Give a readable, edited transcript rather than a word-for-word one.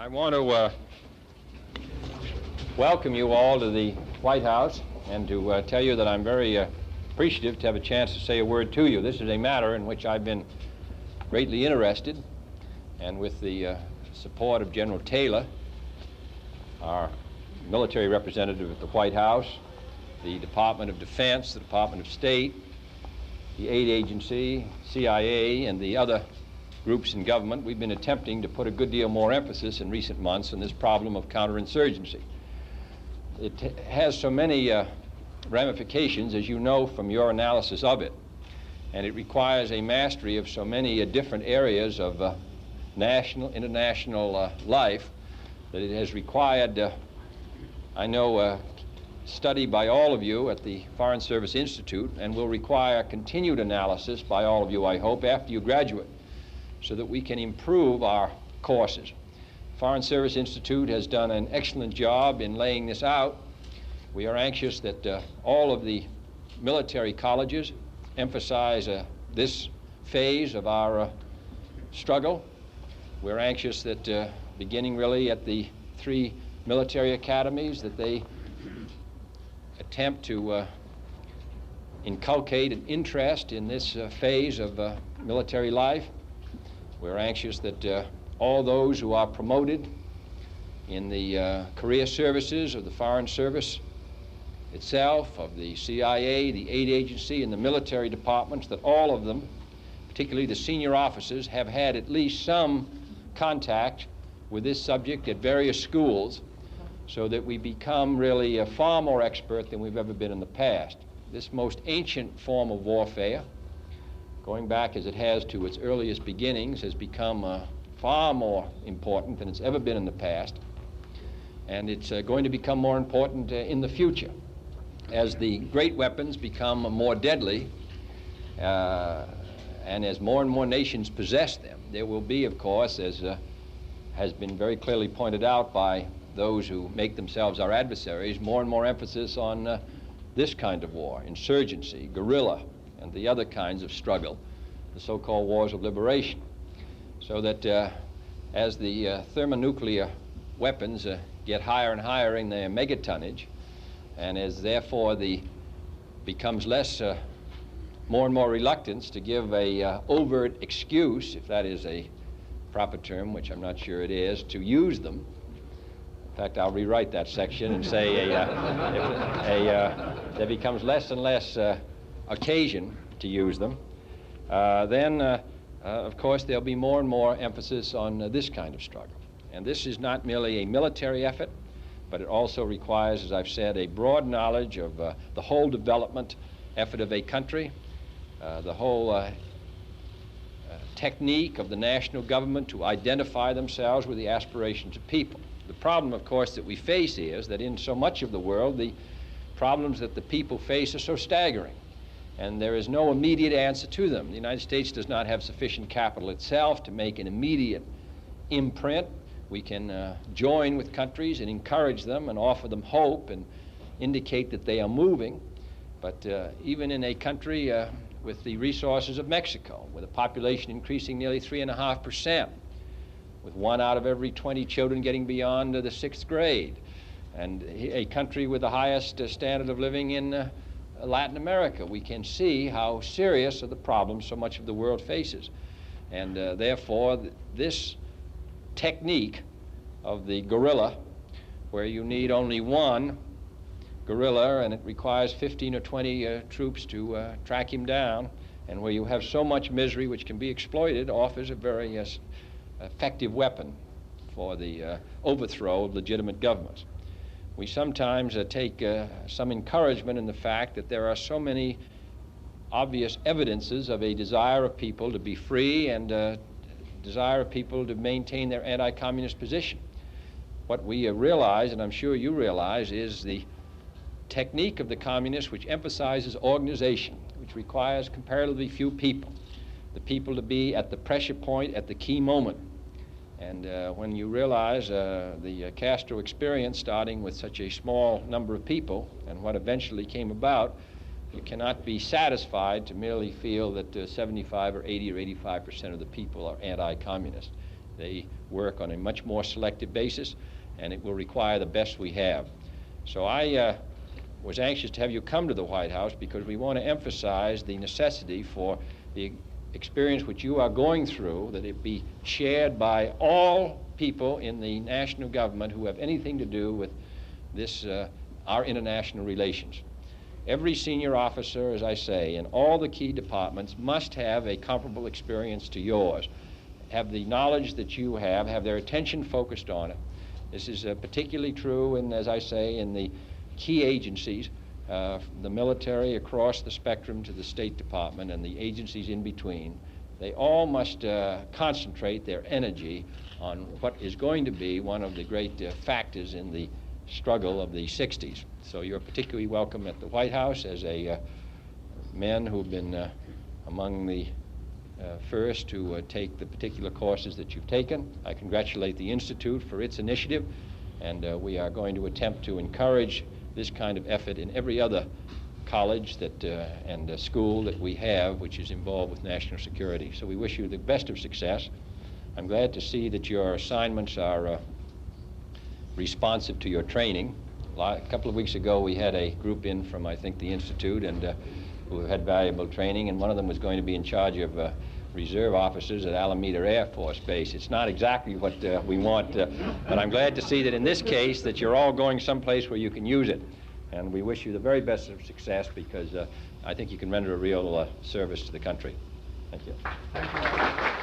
I want to welcome you all to the White House and to tell you that I'm very appreciative to have a chance to say a word to you. This is a matter in which I've been greatly interested, and with the support of General Taylor, our military representative at the White House, the Department of Defense, the Department of State, the aid agency, CIA, and the other groups in government, we've been attempting to put a good deal more emphasis in recent months on this problem of counterinsurgency. It has so many ramifications, as you know from your analysis of it, and it requires a mastery of so many different areas of national, international life that it has required, I know, study by all of you at the Foreign Service Institute, and will require continued analysis by all of you, I hope, after you graduate, so that we can improve our courses. Foreign Service Institute has done an excellent job in laying this out. We are anxious that all of the military colleges emphasize this phase of our struggle. We're anxious that beginning really at the 3 military academies, that they attempt to inculcate an interest in this phase of military life. We're anxious that all those who are promoted in the career services of the Foreign Service itself, of the CIA, the aid agency, and the military departments, that all of them, particularly the senior officers, have had at least some contact with this subject at various schools, so that we become really far more expert than we've ever been in the past. This most ancient form of warfare, going back as it has to its earliest beginnings, has become far more important than it's ever been in the past, and it's going to become more important in the future as the great weapons become more deadly, and as more and more nations possess them. There will be, of course, as has been very clearly pointed out by those who make themselves our adversaries, more and more emphasis on this kind of war, insurgency, guerrilla, and the other kinds of struggle, the so-called wars of liberation. So that as the thermonuclear weapons get higher and higher in their megatonnage, and as therefore becomes less, more and more reluctance to give a overt excuse, if that is a proper term, which I'm not sure it is, to use them. In fact, I'll rewrite that section and say there becomes less and less occasion to use them, then of course there'll be more and more emphasis on this kind of struggle. And this is not merely a military effort, but it also requires, as I've said, a broad knowledge of the whole development effort of a country, the whole technique of the national government to identify themselves with the aspirations of people. The problem, of course, that we face is that in so much of the world, the problems that the people face are so staggering, and there is no immediate answer to them. The United States does not have sufficient capital itself to make an immediate imprint. We can join with countries and encourage them and offer them hope and indicate that they are moving, but even in a country with the resources of Mexico, with a population increasing nearly 3.5%, with 1 out of every 20 children getting beyond the 6th grade, and a country with the highest standard of living in Latin America, we can see how serious are the problems so much of the world faces. And therefore, this technique of the guerrilla, where you need only one guerrilla and it requires 15 or 20 troops to track him down, and where you have so much misery which can be exploited, offers a very effective weapon for the overthrow of legitimate governments. We sometimes take some encouragement in the fact that there are so many obvious evidences of a desire of people to be free and desire of people to maintain their anti-communist position. What we realize, and I'm sure you realize, is the technique of the communists which emphasizes organization, which requires comparatively few people, the people to be at the pressure point at the key moment. And when you realize the Castro experience, starting with such a small number of people, and what eventually came about, you cannot be satisfied to merely feel that 75 or 80 or 85% of the people are anti-communist. They work on a much more selective basis, and it will require the best we have. So I was anxious to have you come to the White House because we want to emphasize the necessity for the experience which you are going through, that it be shared by all people in the national government who have anything to do with this, our international relations. Every senior officer, as I say, in all the key departments must have a comparable experience to yours, have the knowledge that you have their attention focused on it. This is particularly true, in, as I say, in the key agencies, the military across the spectrum to the State Department and the agencies in between. They all must concentrate their energy on what is going to be one of the great factors in the struggle of the 60s. So you're particularly welcome at the White House as a men who've been among the first to take the particular courses that you've taken. I congratulate the Institute for its initiative, and we are going to attempt to encourage this kind of effort in every other college that, and school that we have which is involved with national security. So we wish you the best of success. I'm glad to see that your assignments are responsive to your training. A couple of weeks ago we had a group in from, I think, the Institute and who had valuable training, and one of them was going to be in charge of reserve officers at Alameda Air Force Base. It's not exactly what we want, but I'm glad to see that in this case that you're all going someplace where you can use it. And we wish you the very best of success because I think you can render a real service to the country. Thank you. Thank you.